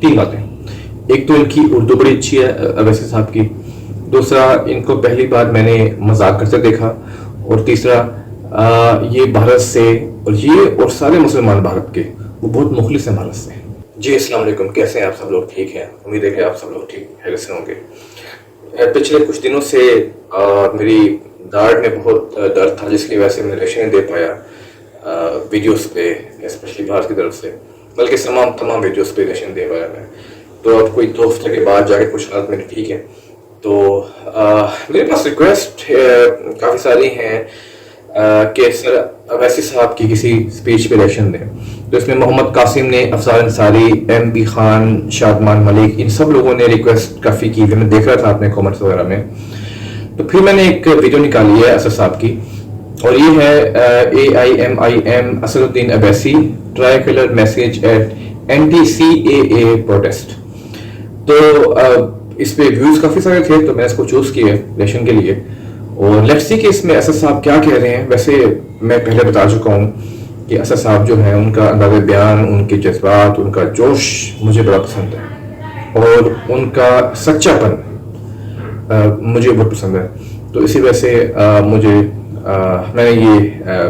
तीन बातें। एक तो इनकी उर्दू बड़ी अच्छी है अवैसी साहब की, दूसरा इनको पहली बार मैंने मजाक करते देखा, और तीसरा ये भारत से, और ये और सारे मुसलमान भारत के वो बहुत मुखलिस हैं भारत से। जी अस्सलाम वालेकुम, कैसे हैं आप सब लोग? ठीक हैं, उम्मीद है कि आप सब लोग ठीक खैरियत से होंगे। पिछले कुछ दिनों से मेरी दाढ़ में बहुत दर्द था, जिसकी वजह से मैं रिएक्शन नहीं दे पाया वीडियोस पे, स्पेशली भारत की तरफ से, बल्कि तमाम वीडियोस पे रिएक्शन दे पाया मैं। तो अब कोई 2 हफ्ते के बाद जाके कुछ हालत मेरी ठीक है। तो मेरे पास रिक्वेस्ट काफ़ी सारी हैं कि सर अवैसी साहब की किसी स्पीच पे रिएक्शन दें। तो इसमें मोहम्मद कासिम ने, अफसार अंसारी, MB खान, शादमान मलिक, इन सब लोगों ने रिक्वेस्ट काफ़ी की थी। मैं देख रहा था अपने कमेंट्स वगैरह में। तो फिर मैंने एक वीडियो निकाली है असद साहब की, और ये है AIMIM Asaduddin Owaisi tricolour message eight NTCAA protest. तो इस पे व्यूज काफ़ी सारे थे, तो मैं इसको चूज़ किया रिएक्शन के लिए। और लेट्स सी कि इसमें असद साहब क्या कह रहे हैं। वैसे मैं पहले बता चुका हूँ कि असद साहब जो है, उनका अंदाज़ बयान, उनके जज्बात, उनका जोश मुझे बड़ा पसंद है, और उनका सच्चापन मुझे बहुत पसंद है। तो इसी वजह से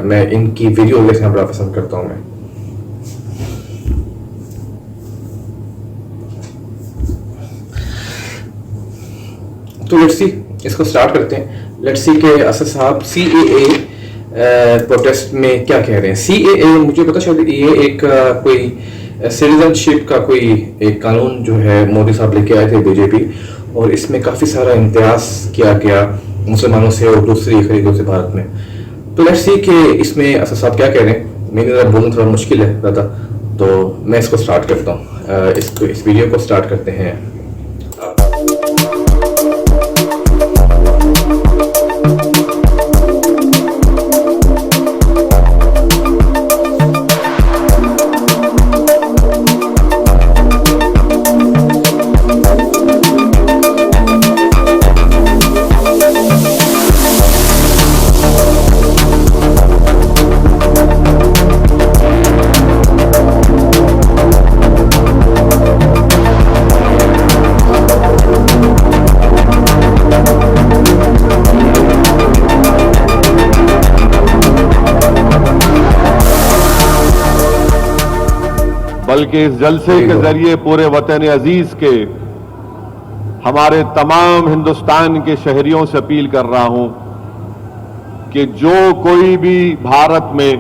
मैं इनकी वीडियो देखना बड़ा पसंद करता हूँ मैं। तो लेट्स सी, इसको स्टार्ट करते हैं। लेट्स सी के असद साहब CAA प्रोटेस्ट में क्या कह रहे हैं। CAA मुझे पता, शायद ये एक कोई सिटीजनशिप का कोई एक कानून जो है मोदी साहब लेके आए थे BJP, और इसमें काफ़ी सारा इम्तियाज किया गया मुसलमानों से और दूसरी खरीदों से भारत में। तो लेट्स सी कि इसमें असद साहब क्या कह रहे हैं। मेरे लिए बोलना थोड़ा मुश्किल है ज़्यादा, तो मैं इसको स्टार्ट करता हूँ। इस वीडियो को स्टार्ट करते हैं। बल्कि इस जलसे के जरिए पूरे वतन अजीज के हमारे तमाम हिंदुस्तान के शहरियों से अपील कर रहा हूं कि जो कोई भी भारत में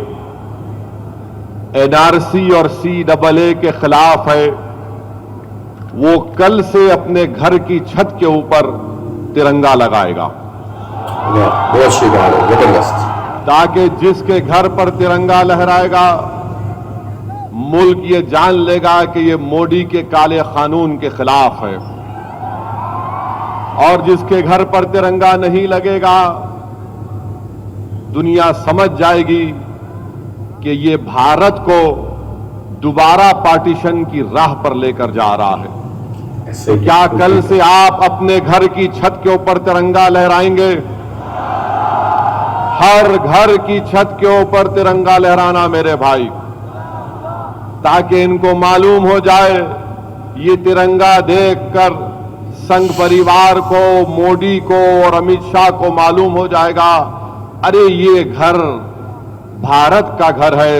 NRC और CAA के खिलाफ है, वो कल से अपने घर की छत के ऊपर तिरंगा लगाएगा, ताकि जिसके घर पर तिरंगा लहराएगा मुल्क ये जान लेगा कि ये मोदी के काले कानून के खिलाफ है, और जिसके घर पर तिरंगा नहीं लगेगा दुनिया समझ जाएगी कि ये भारत को दोबारा पार्टीशन की राह पर लेकर जा रहा है। तो क्या कल से आप अपने घर की छत के ऊपर तिरंगा लहराएंगे? हर घर की छत के ऊपर तिरंगा लहराना मेरे भाई, ताकि इनको मालूम हो जाए, ये तिरंगा देखकर संघ परिवार को, मोदी को और अमित शाह को मालूम हो जाएगा, अरे ये घर भारत का घर है,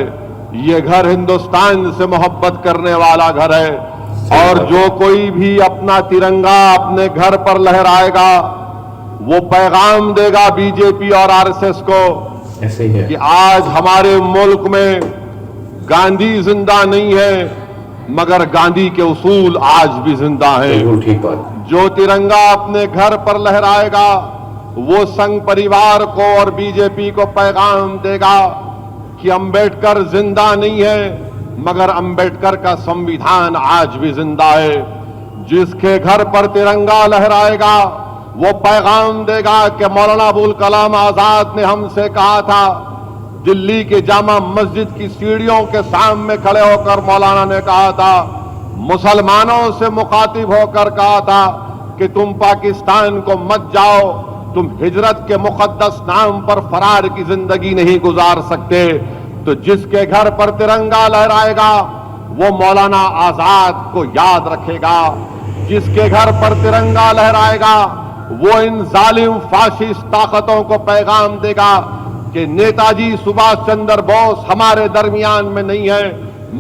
ये घर हिंदुस्तान से मोहब्बत करने वाला घर है। और जो कोई भी अपना तिरंगा अपने घर पर लहराएगा, वो पैगाम देगा BJP और RSS को ऐसे ही है कि आज हमारे मुल्क में गांधी जिंदा नहीं है, मगर गांधी के उसूल आज भी जिंदा हैं। ठीक बात। जो तिरंगा अपने घर पर लहराएगा वो संघ परिवार को और BJP को पैगाम देगा कि अंबेडकर जिंदा नहीं है, मगर अंबेडकर का संविधान आज भी जिंदा है। जिसके घर पर तिरंगा लहराएगा वो पैगाम देगा कि मौलाना अबुल कलाम आजाद ने हमसे कहा था, दिल्ली के जामा मस्जिद की सीढ़ियों के सामने खड़े होकर मौलाना ने कहा था, मुसलमानों से मुखातिब होकर कहा था कि तुम पाकिस्तान को मत जाओ, तुम हिजरत के मुकद्दस नाम पर फरार की जिंदगी नहीं गुजार सकते। तो जिसके घर पर तिरंगा लहराएगा वो मौलाना आजाद को याद रखेगा। जिसके घर पर तिरंगा लहराएगा वो इन जालिम फाशिस्ट ताकतों को पैगाम देगा कि नेताजी सुभाष चंद्र बोस हमारे दरमियान में नहीं है,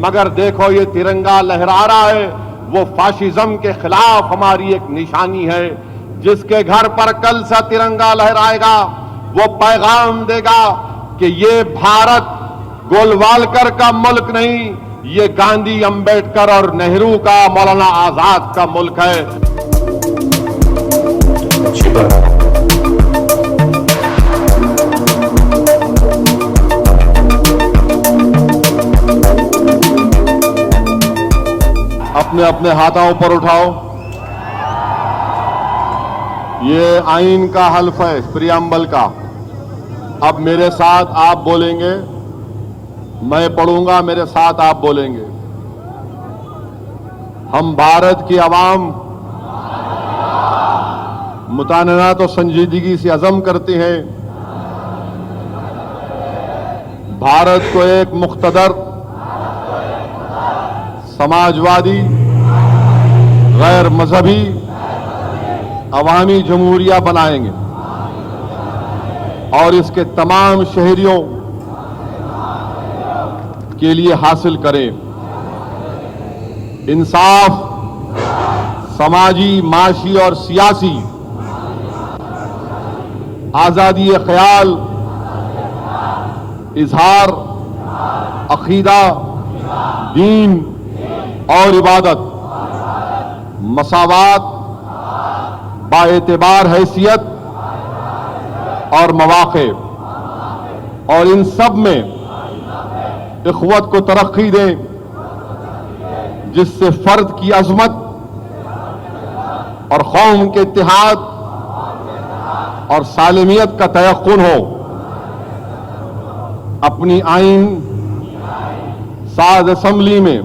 मगर देखो ये तिरंगा लहरा रहा है, वो फाशिज्म के खिलाफ हमारी एक निशानी है। जिसके घर पर कल सा तिरंगा लहराएगा वो पैगाम देगा कि ये भारत गोलवालकर का मुल्क नहीं, ये गांधी, अंबेडकर और नेहरू का, मौलाना आजाद का मुल्क है। अच्छी बात। अपने अपने हाथों ऊपर उठाओ। ये आइन का हल्फ है, प्रियम्बल का। अब मेरे साथ आप बोलेंगे, मैं पढ़ूंगा, मेरे साथ आप बोलेंगे। हम भारत की आवाम मुताननात और संजीदगी से अज़म करते हैं भारत को एक मुख्तदर, समाजवादी, गैर मजहबी, अवामी जमहूरिया बनाएंगे और इसके तमाम शहरियों के लिए हासिल करें इंसाफ, समाजी, माशी और सियासी आजादी ख्याल, इजहार, अकीदा, दीन और इबादत, मसावात, बाएतबार हैसियत और मवाक़े, और इन सब में इख़्वत को तरक्की दें, जिससे फर्द की अज़मत और कौम के इत्तेहाद और सालिमियत का तयक्कुन हो। अपनी आइन साज असम्बली में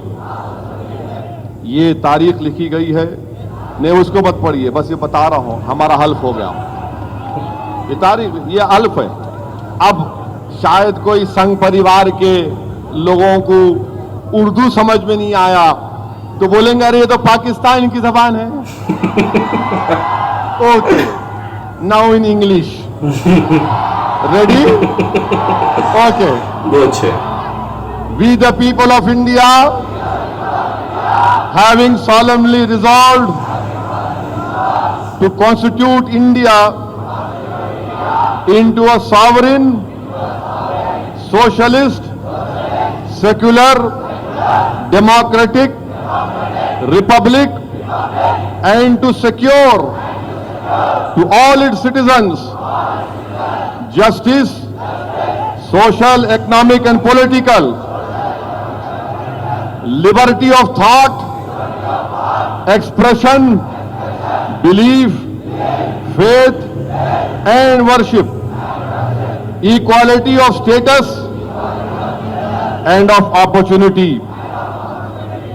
ये तारीख लिखी गई है, नहीं उसको मत पढ़िए, बस ये बता रहा हूं, हमारा हल्फ हो गया। ये तारीख, ये हल्फ है। अब शायद कोई संघ परिवार के लोगों को उर्दू समझ में नहीं आया तो बोलेंगे अरे ये तो पाकिस्तान की जबान है। Okay, now in English. Ready? Okay. बहुत अच्छे। We the people of India having solemnly resolved to constitute India into a sovereign, socialist, secular, democratic republic, and to secure to all its citizens justice, social, economic and political, liberty of thought, expression, belief, faith and worship, equality of status and of opportunity,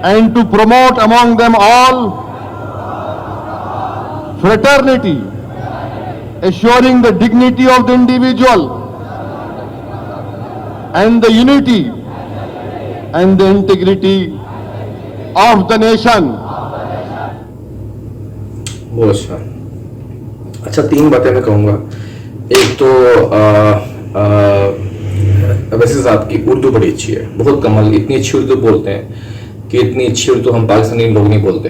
and to promote among them all fraternity, assuring the dignity of the individual and the unity and the integrity of the nation. बहुत अच्छा। अच्छा, तीन बातें मैं कहूँगा। एक तो वैसे साहब की उर्दू बड़ी अच्छी है, बहुत कमाल, इतनी अच्छी उर्दू बोलते हैं कि इतनी अच्छी उर्दू हम पाकिस्तानी लोग नहीं बोलते।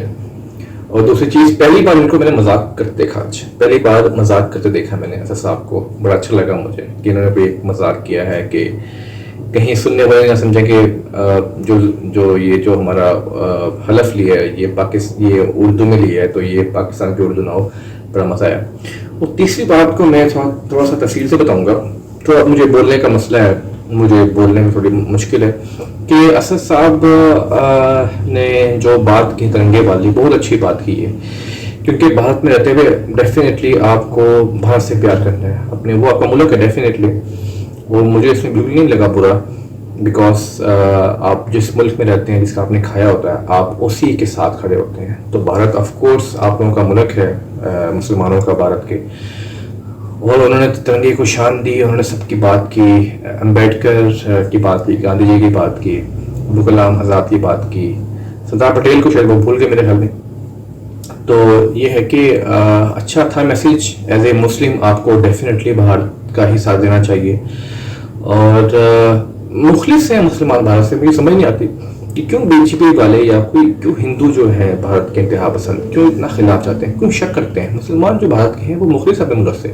और दूसरी चीज़, पहली बार इनको मैंने मजाक करते देखा, आज पहली बार मजाक करते देखा मैंने असद साहब को। बड़ा अच्छा लगा मुझे कि इन्होंने भी एक मजाक किया है कि कहीं सुनने वाले ना समझें कि जो हमारा हलफ लिया है ये उर्दू में लिया है तो ये पाकिस्तान की उर्दू ना हो। बड़ा मजा आया। और तीसरी बात को मैं थोड़ा सा तफसील से बताऊंगा। थोड़ा मुझे बोलने का मसला है, मुझे बोलने में थोड़ी मुश्किल है कि असद साहब ने जो बात की तिरंगे वाली, बहुत अच्छी बात की है, क्योंकि भारत में रहते हुए डेफिनेटली आपको भारत से प्यार करना है, अपने वो आपका मुल्क है डेफिनेटली। वो मुझे इसमें बिल्कुल नहीं लगा बुरा, बिकॉज आप जिस मुल्क में रहते हैं, जिसका आपने खाया होता है, आप उसी के साथ खड़े होते हैं। तो भारत ऑफ कोर्स आप लोगों का मुल्क है, मुसलमानों का, भारत के। और उन्होंने तिरंगे को शान दी, उन्होंने सबकी बात की, अम्बेडकर की बात की, गांधी जी की बात की, अब्दुल कलाम आज़ाद की बात की, सरदार पटेल को शायद वो भूल गए मेरे ख्याल में। तो ये है कि अच्छा था मैसेज। एज ए मुस्लिम आपको डेफिनेटली भारत का ही साथ देना चाहिए। और मुखलिस हैं मुसलमान भारत से, मुझे समझ नहीं आती कि क्यों बीजेपी वाले या कोई क्यों हिंदू जो है भारत के इंतहा पसंद क्यों इतना खिलाफ चाहते हैं, क्यों शक करते हैं। मुसलमान जो भारत के हैं वो मुखलिस अपने मुल्क से,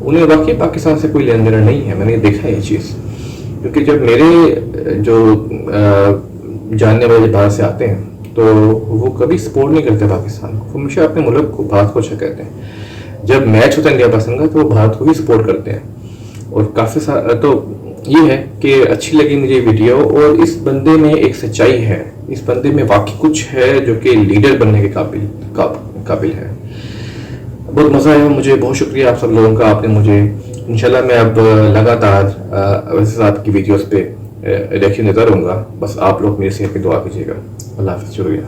उन्हें वाकई पाकिस्तान से कोई लेन देना नहीं है। मैंने देखा है ये चीज़, क्योंकि जब मेरे जो जानने वाले भारत से आते हैं तो वो कभी सपोर्ट नहीं करते पाकिस्तान को, हमेशा अपने मुल्क को भारत को अच्छा कहते हैं। जब मैच होता है इंडिया पाकिस्तान का तो वो भारत को ही सपोर्ट करते हैं। और काफ़ी सारा तो ये है कि अच्छी लगी मुझे वीडियो, और इस बंदे में एक सच्चाई है, इस बंदे में वाकई कुछ है जो कि लीडर बनने के काबिल है। बहुत मज़ा आया मुझे, बहुत शुक्रिया आप सब लोगों का, आपने मुझे। इंशाल्लाह मैं अब लगातार वैसे साहब की वीडियोस पे रिएक्शन देता रहूँगा। बस आप लोग मेरी सेहत की दुआ कीजिएगा। अल्लाह हाफ़िज़, शुक्रिया।